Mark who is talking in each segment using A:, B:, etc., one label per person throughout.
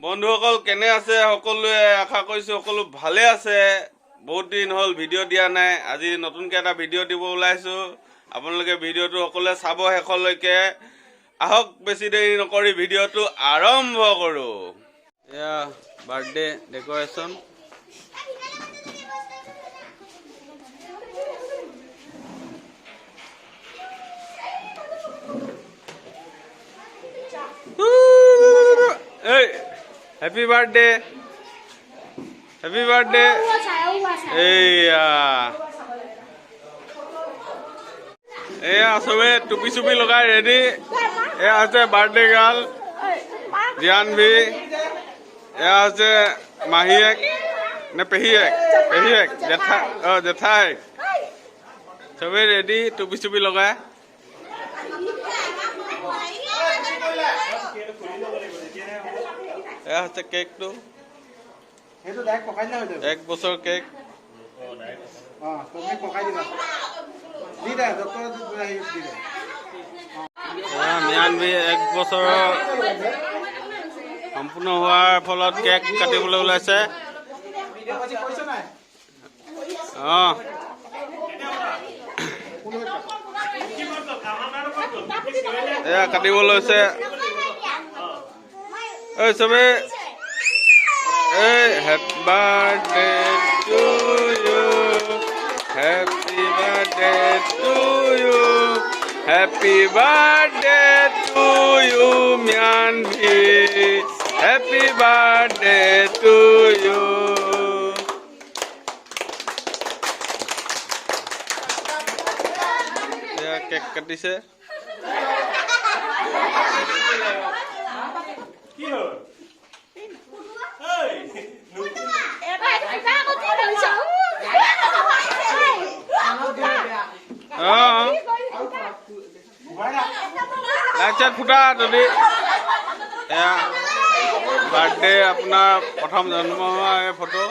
A: বন্ধুসকল কেনে আছে সকলোৱে আশা কৰিছো সকলো ভালে আছে বহুত দিন হল ভিডিও দিয়া নাই আজি নতুনকৈ এটা ভিডিও দিব ওলাইছো আপোনালোকে ভিডিওটো সকলোৱে চাব শেষলৈকে আহক বেছি দেৰি নকৰি ভিডিওটো আৰম্ভ কৰো এয়া birthday ডেকোৰেশন Hey, happy birthday. Happy birthday. Hey, sobe tupi supi logai ready. Aise birthday girl. MIANVI. Aise Mahiyek. Ne Pehiyek. Jethai. Sobe ready tupi supi logai. আছে কেক তো হেতু ডাইরেক্ট পকাই না হইতো এক বছর কেক তুমি পকাই দিবা দিদা ডক্টর দিদা MIANVI এক বছর সম্পূর্ণ হওয়ার ফলত কেক কাটিবলৈ ওলাইছে কাটিবলৈ লৈছে Hey, Sabe. Hey, happy birthday to you. Happy birthday to you. Happy birthday to you, MIANVI. Happy birthday to you. Ya, cake katise. Light ফুটা যদি বাৰ্থডে আপোনাৰ প্ৰথম জন্ম হোৱা এই ফটো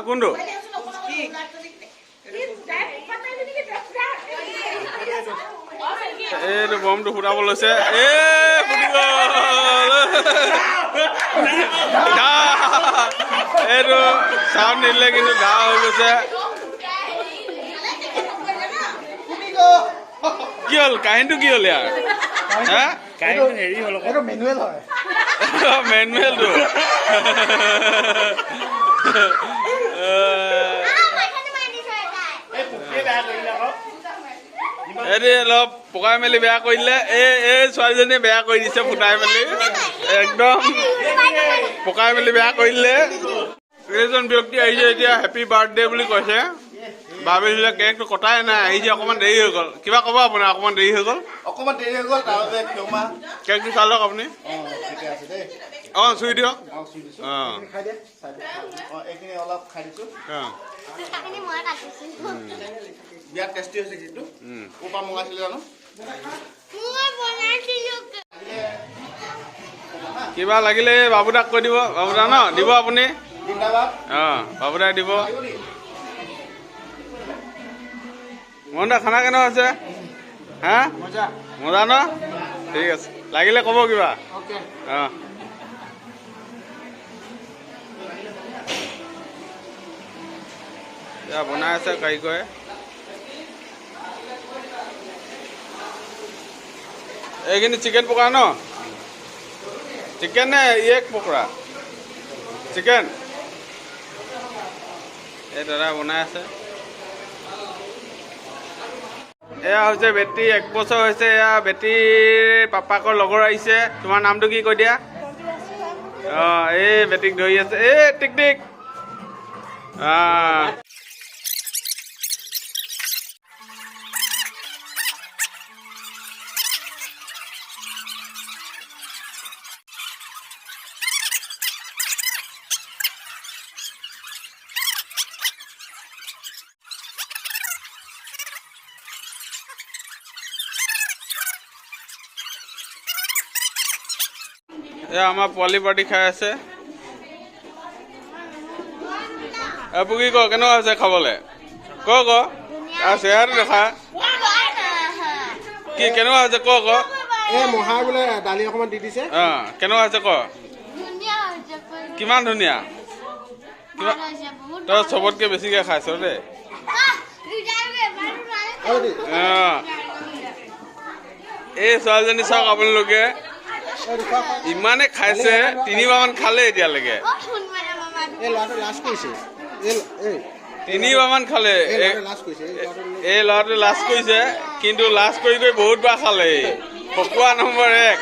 A: কোনটো এইটো বমটো ফুটাব লৈছে ফুটি গ'ল এইটো চাউণ্ড নিদিলে কিন্তু ঘা হৈ গৈছে কি হ'ল কাহিনীটো কি হ'ল ইয়াৰ হেৰি হ'ল মেনুৱেল হয় মেনুৱেলটো অলপ পকাই মেলি বেয়া কৰি দিলে এই ছোৱালীজনীয়ে বেয়া কৰি দিছে ফুটাই মেলি একদম পকাই মেলি বেয়া কৰি দিলে এইজন ব্যক্তি আহিছে এতিয়া হেপী বাৰ্থডে বুলি কৈছে ভাবিছিলে কেকটো কটাই নাই আহিছে অকণমান দেৰি হৈ গ'ল কিবা ক'ব আপোনাৰ অকণমান দেৰি হৈ গ'ল কেকটো চালক আপুনি চুই দিয়ক বিয়াত টেষ্টি হৈছে কিন্তু ওপা মঙাইছিলে জানো কিবা লাগিলে বাবুদাক কৈ দিব বাবুদা ন দিব আপুনি বাবুদাই দিব মনদা খানা কেনে হৈছে হা মজা ন ঠিক আছে লাগিলে ক'ব কিবা বনাই আছে কাৰিকৰে এইখিনি চিকেন পকৰা ন চিকেন নে এক পকৰা চিকেন এই দাদা বনাই আছে এয়া হৈছে বেটী 1 বছৰ হৈছে এয়া বেটীৰ পাপাকৰ লগৰ আহিছে তোমাৰ নামটো কি কৈ দিয়া এই বেটীক ধৰি আছে টিক টিক এয়া আমাৰ পোৱালি পাৰ্টি খাই আছে। পুকি ক কেনেকুৱা হৈছে খাবলৈ ক চেহেৰাটো দেখা কি কেনেকুৱা হৈছে ক
B: এই মহাই বোলে দালি অকণমান দি দিছে।
A: কেনেকুৱা হৈছে ক কিমান ধুনীয়া তই চবতকে বেছিকে খাইছ দেই। এই ছোৱালীজনী চাওক আপোনালোকে ইমানে খাইছে 3বাৰমান খালে এতিয়ালৈকে 3বাৰমান খালে। এই ল'ৰাটোৱে লাষ্ট কৰিছে কিন্তু লাষ্ট কৰি বহুত বাৰ খালে খকুৱা নম্বৰ 1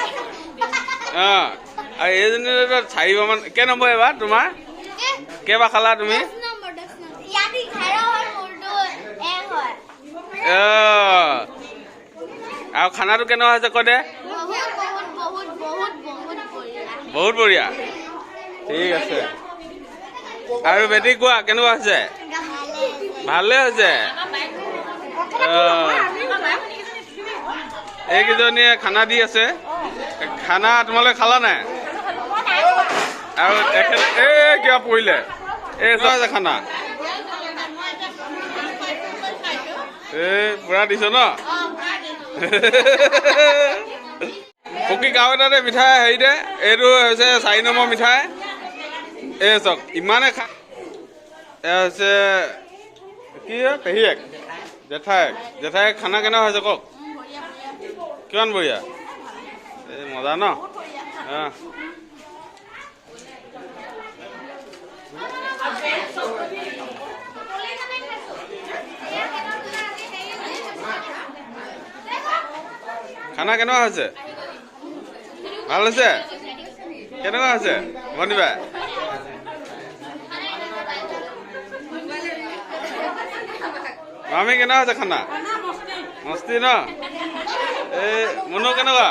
A: আৰু এইজনী 4বাৰমান কেই নম্বৰ এবাৰ তোমাৰ কেইবাৰ খালা তুমি আৰু খানাটো কেনেকুৱা হৈছে কৈ দে বহুত বঢ়িয়া ঠিক আছে। আৰু বেটি কোৱা কেনেকুৱা হৈছে ভালে হৈছে। এইকেইজনীয়ে খানা দি আছে খানা তোমালোকে খালা নাই আৰু তেখেত কিবা পৰিলে এই আছে খানা পুৰা দিছ ন পকী গাঁও এটাতে মিঠাই হেৰি দে এইটো হৈছে 4 নম্বৰ মিঠাই এই চাওক ইমানে খা এয়া হৈছে কি পেহীয়েক জেঠাইক খানা কেনেকুৱা হৈছে কওক কিমান বঢ়িয়া এই মজা ন খানা কেনেকুৱা হৈছে ভাল হৈছে কেনেকুৱা হৈছে ভণ্টিবা মামী কেনেকুৱা হৈছে খানা মস্তি ন এই মুনু কেনেকুৱা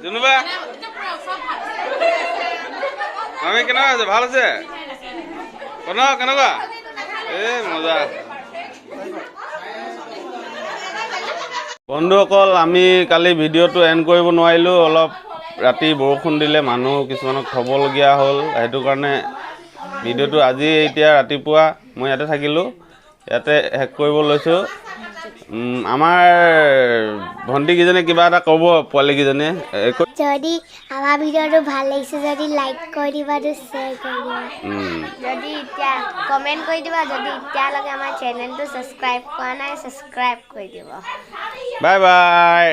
A: জুনুবা মামী কেনেকুৱা হৈছে ভাল হৈছে কেনেকুৱা এই মজা। বন্ধুসকল আমি কালি ভিডিঅ'টো এণ্ড কৰিব নোৱাৰিলোঁ অলপ ৰাতি বৰষুণ দিলে মানুহ কিছুমানক থ'বলগীয়া হ'ল সেইটো কাৰণে ভিডিঅ'টো আজি এতিয়া ৰাতিপুৱা মই ইয়াতে থাকিলোঁ ইয়াতে শেষ কৰিব লৈছোঁ। আমাৰ ভণ্টিকেইজনীয়ে কিবা এটা ক'ব পোৱালীকেইজনীয়ে
C: যদি আমাৰ ভিডিঅ'টো ভাল লাগিছে যদি লাইক কৰি দিবা শ্বেয়াৰ কৰি দিবা যদি এতিয়া কমেণ্ট কৰি দিবা যদি এতিয়ালৈকে আমাৰ চেনেলটো ছাবস্ক্ৰাইব কৰা নাই ছাবস্ক্ৰাইব কৰি দিব।
A: Bye bye.